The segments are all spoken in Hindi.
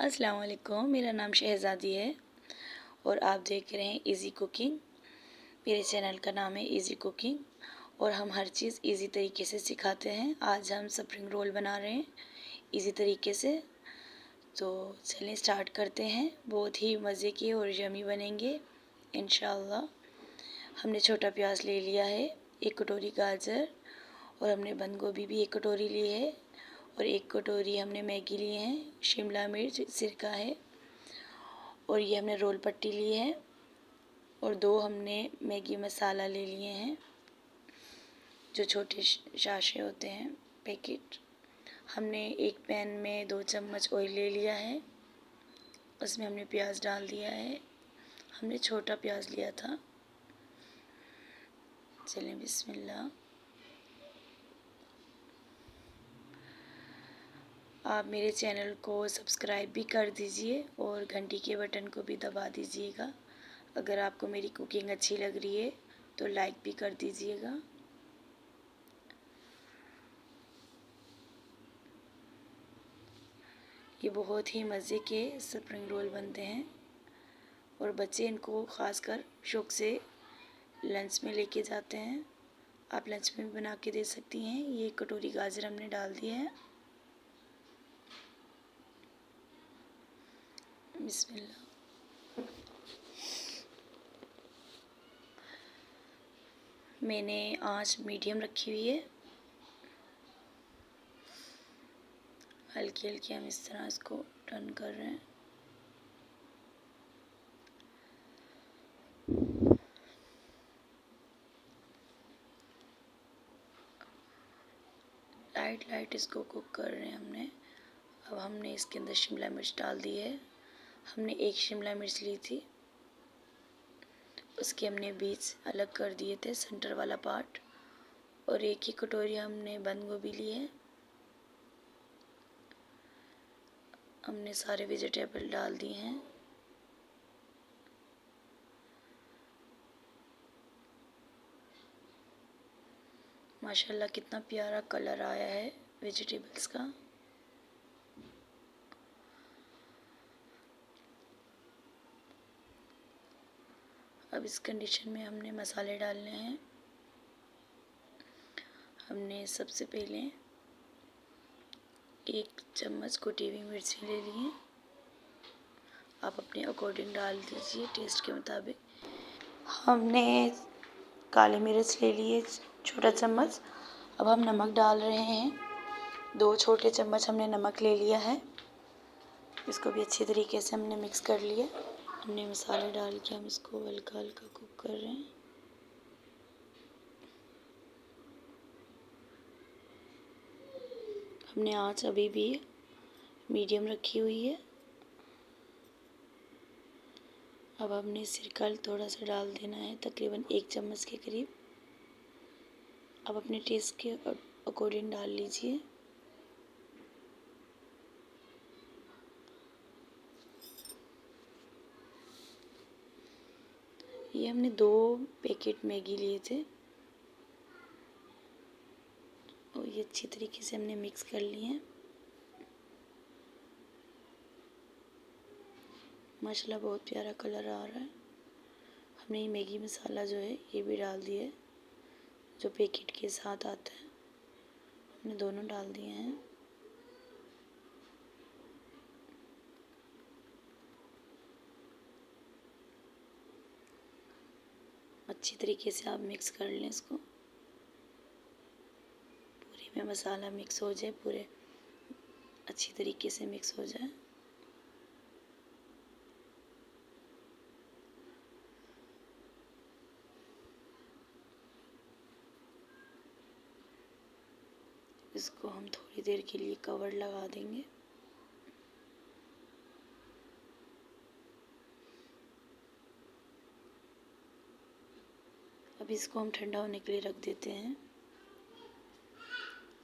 अस्सलाम वालेकुम। मेरा नाम शहज़ादी है और आप देख रहे हैं इज़ी कुकिंग। मेरे चैनल का नाम है इज़ी कुकिंग और हम हर चीज़ इजी तरीके से सिखाते हैं। आज हम स्प्रिंग रोल बना रहे हैं इजी तरीके से। तो चलिए स्टार्ट करते हैं। बहुत ही मज़े के और यमी बनेंगे इंशाअल्लाह। हमने छोटा प्याज ले लिया है, 1 कटोरी गाजर, और हमने बंद गोभी भी 1 कटोरी ली है, और 1 कटोरी हमने मैगी लिए हैं, शिमला मिर्च, सिरका है, और ये हमने रोल पट्टी ली है, और 2 हमने मैगी मसाला ले लिए हैं जो छोटे शाशे होते हैं पैकेट। हमने एक पैन में 2 चम्मच ऑयल ले लिया है, उसमें हमने प्याज डाल दिया है। हमने छोटा प्याज लिया था। चलें बिस्मिल्लाह। आप मेरे चैनल को सब्सक्राइब भी कर दीजिए और घंटी के बटन को भी दबा दीजिएगा। अगर आपको मेरी कुकिंग अच्छी लग रही है तो लाइक भी कर दीजिएगा। ये बहुत ही मज़े के स्प्रिंग रोल बनते हैं और बच्चे इनको ख़ासकर शौक़ से लंच में लेके जाते हैं। आप लंच में भी बना के दे सकती हैं। ये 1 कटोरी गाजर हमने डाल दिया है। बिस्मिल्लाह। मैंने आंच मीडियम रखी हुई है। हल्की हल्की हम इस तरह इसको टर्न कर रहे हैं। लाइट लाइट इसको कुक कर रहे हैं हमने। अब हमने इसके अंदर शिमला मिर्च डाल दी है। हमने 1 शिमला मिर्च ली थी, उसके हमने बीज अलग कर दिए थे, सेंटर वाला पार्ट, और 1 ही कटोरी हमने बंद गोभी ली है। हमने सारे वेजिटेबल डाल दिए हैं। माशाल्लाह कितना प्यारा कलर आया है वेजिटेबल्स का। अब इस कंडीशन में हमने मसाले डालने हैं। हमने सबसे पहले 1 चम्मच कुटी हुई मिर्ची ले ली है। आप अपने अकॉर्डिंग डाल दीजिए, टेस्ट के मुताबिक। हमने काली मिर्च ले ली है छोटा चम्मच। अब हम नमक डाल रहे हैं। 2 छोटे चम्मच हमने नमक ले लिया है। इसको भी अच्छी तरीके से हमने मिक्स कर लिया। हमने मसाले डाल के हम इसको हल्का हल्का कुक कर रहे हैं। हमने आंच अभी भी मीडियम रखी हुई है। अब हमने सिरका थोड़ा सा डाल देना है, तकरीबन 1 चम्मच के करीब। अब अपने टेस्ट के अकॉर्डिंग डाल लीजिए। ये हमने 2 पैकेट मैगी लिए थे और ये अच्छी तरीके से हमने मिक्स कर लिए हैं। माशाल्लाह बहुत प्यारा कलर आ रहा है। हमने ये मैगी मसाला जो है ये भी डाल दिया है, जो पैकेट के साथ आता है। हमने दोनों डाल दिए हैं। अच्छी तरीके से आप मिक्स कर लें इसको। पूरे में मसाला मिक्स हो जाए, पूरे अच्छी तरीके से मिक्स हो जाए। इसको हम थोड़ी देर के लिए कवर लगा देंगे। अब इसको हम ठंडा होने के लिए रख देते हैं।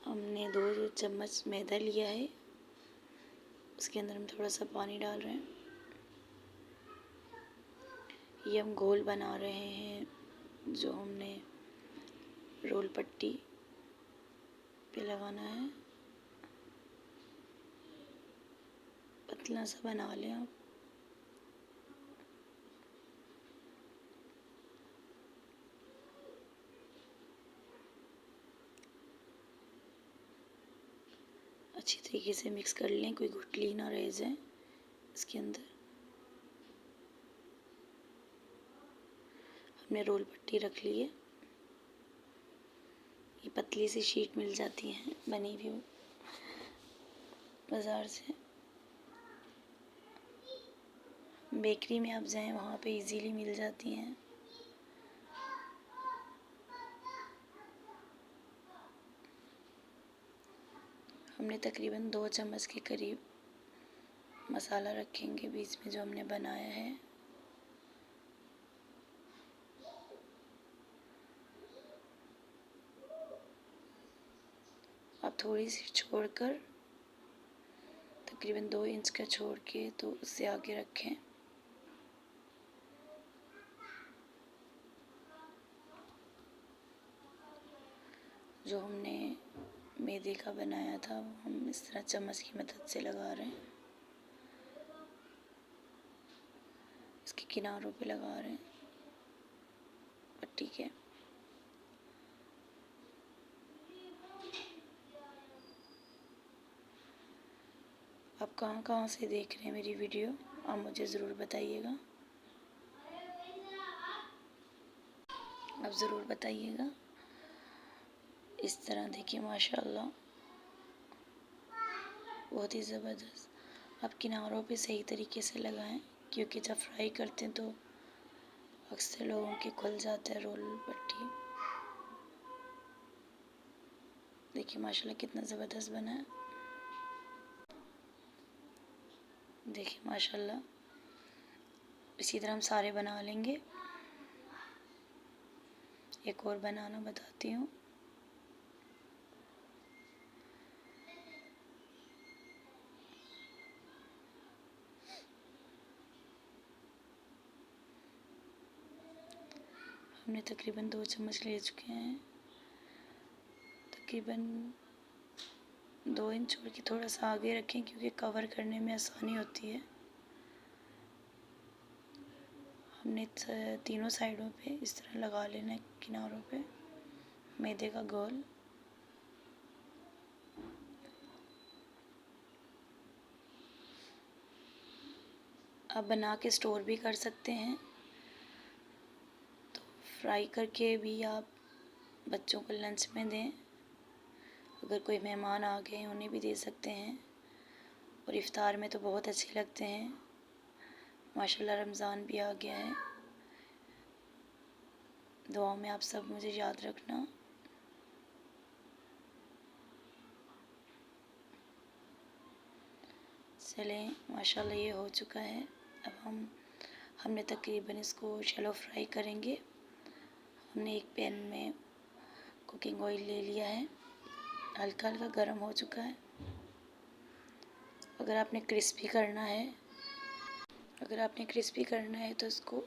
हमने 2 चम्मच मैदा लिया है, उसके अंदर हम थोड़ा सा पानी डाल रहे हैं। ये हम घोल बना रहे हैं जो हमने रोल पट्टी पे लगाना है। पतला सा बना लें आप। अच्छी तरीके से मिक्स कर लें, कोई गुठली ना रह जाए इसके अंदर। हमने रोल पट्टी रख ली है। ये पतली सी शीट मिल जाती है बनी हुई बाज़ार से। बेकरी में आप जाएं वहाँ पे इजीली मिल जाती हैं। हमने तकरीबन 2 चम्मच के करीब मसाला रखेंगे बीच में जो हमने बनाया है। आप थोड़ी सी छोड़कर तकरीबन 2 इंच का छोड़ के तो उससे आगे रखें। जो हमने मैदे का बनाया था वो हम इस तरह चम्मच की मदद से लगा रहे हैं, इसके किनारों पे लगा रहे हैं पट्टी के। आप कहाँ कहाँ से देख रहे हैं मेरी वीडियो, आप मुझे ज़रूर बताइएगा। आप ज़रूर बताइएगा। इस तरह देखिए माशाल्लाह बहुत ही ज़बरदस्त। आप किनारों पे सही तरीके से लगाएं, क्योंकि जब फ्राई करते हैं तो अक्सर लोगों के खुल जाता है रोल पट्टी। देखिए माशाल्लाह कितना ज़बरदस्त बना है। देखिए माशाल्लाह इसी तरह हम सारे बना लेंगे। एक और बनाना बताती हूँ। हमने तकरीबन 2 चम्मच ले चुके हैं। तकरीबन 2 इंच छोड़ के थोड़ा सा आगे रखें, क्योंकि कवर करने में आसानी होती है। हमने तीनों साइडों पे इस तरह लगा लेना है, किनारों पे मैदे का घोल। आप बना के स्टोर भी कर सकते हैं, तो फ्राई करके भी आप बच्चों को लंच में दें। अगर कोई मेहमान आ गए उन्हें भी दे सकते हैं, और इफ़्तार में तो बहुत अच्छे लगते हैं। माशाल्लाह रमज़ान भी आ गया है। दुआ में आप सब मुझे याद रखना। चलें माशाल्लाह ये हो चुका है। अब हमने तकरीबन इसको शैलो फ्राई करेंगे। हमने एक पैन में कुकिंग ऑयल ले लिया है, हल्का हल्का गर्म हो चुका है। अगर आपने क्रिस्पी करना है तो इसको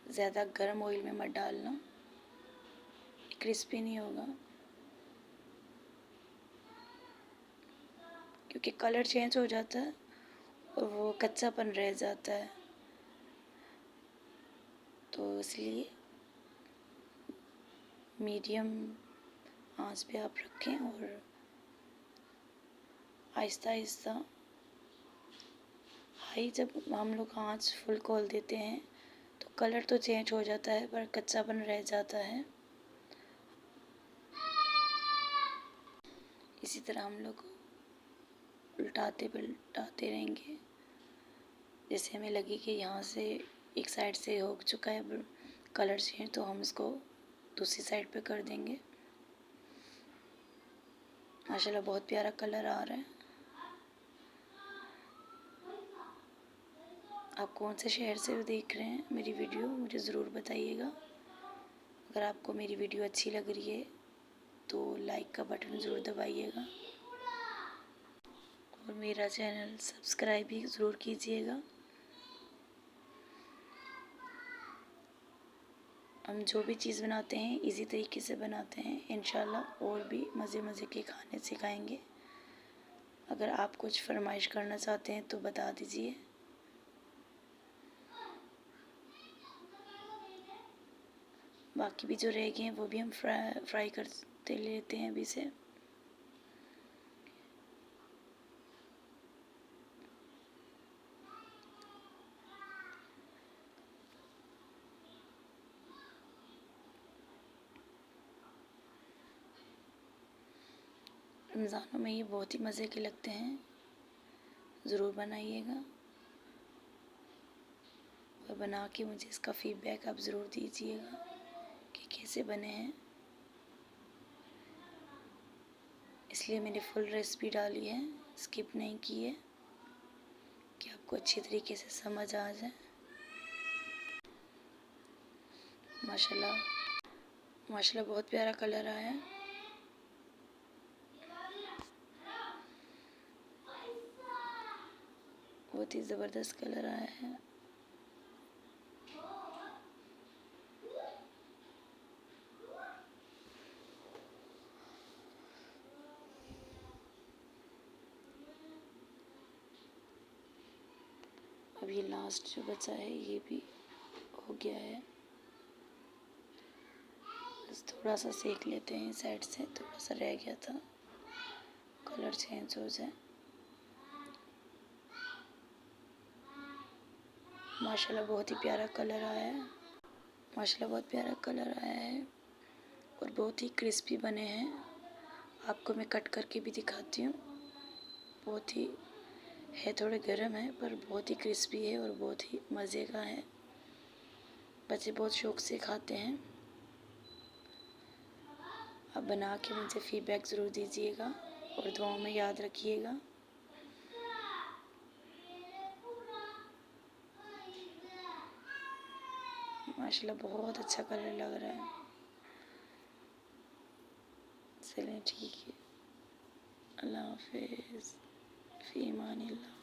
ज़्यादा गर्म ऑयल में मत डालना, क्रिस्पी नहीं होगा, क्योंकि कलर चेंज हो जाता है और वो कच्चापन रह जाता है। तो इसलिए मीडियम आंच पे आप रखें और आहिस्ता आहिस्ता, हाई जब हम लोग आंच फुल खोल देते हैं तो कलर तो चेंज हो जाता है पर कच्चापन रह जाता है। इसी तरह हम लोग उल्टाते पलटाते रहेंगे, जैसे हमें लगे कि यहाँ से एक साइड से हो चुका है कलर चेंज, तो हम इसको दूसरी साइड पे कर देंगे। माशाल्लाह बहुत प्यारा कलर आ रहा है। आप कौन से शहर से देख रहे हैं मेरी वीडियो, मुझे ज़रूर बताइएगा। अगर आपको मेरी वीडियो अच्छी लग रही है तो लाइक का बटन ज़रूर दबाइएगा, और मेरा चैनल सब्सक्राइब भी ज़रूर कीजिएगा। हम जो भी चीज़ बनाते हैं इजी तरीके से बनाते हैं, इंशाल्लाह और भी मज़े मज़े के खाने सिखाएंगे। अगर आप कुछ फरमाइश करना चाहते हैं तो बता दीजिए। बाकी भी जो रह गए हैं वो भी हम फ्राई करते लेते हैं अभी से। रमज़ानों में ये बहुत ही मज़े के लगते हैं, ज़रूर बनाइएगा और बना के मुझे इसका फ़ीडबैक आप ज़रूर दीजिएगा कि कैसे बने हैं। इसलिए मैंने फुल रेसिपी डाली है, स्किप नहीं की है कि आपको अच्छी तरीके से समझ आ जाए। माशाल्लाह माशाल्लाह बहुत प्यारा कलर आया है। बहुत ही ज़बरदस्त कलर आया है। अब ये लास्ट जो बचा है ये भी हो गया है। बस थोड़ा सा सेक लेते हैं साइड से, थोड़ा सा रह गया था, कलर चेंज हो जाए। माशाल्लाह बहुत ही प्यारा कलर आया है। माशाल्लाह बहुत प्यारा कलर आया है और बहुत ही क्रिस्पी बने हैं। आपको मैं कट करके भी दिखाती हूँ। बहुत ही है, थोड़े गर्म है पर बहुत ही क्रिस्पी है और बहुत ही मज़े का है। बच्चे बहुत शौक़ से खाते हैं। आप बना के मुझे फ़ीडबैक ज़रूर दीजिएगा और दुआओं में याद रखिएगा। माशाल्लाह बहुत अच्छा कलर लग रहा है। चलें ठीक है, अल्लाह हाफ़िज़, फ़ी अमानिल्लाह।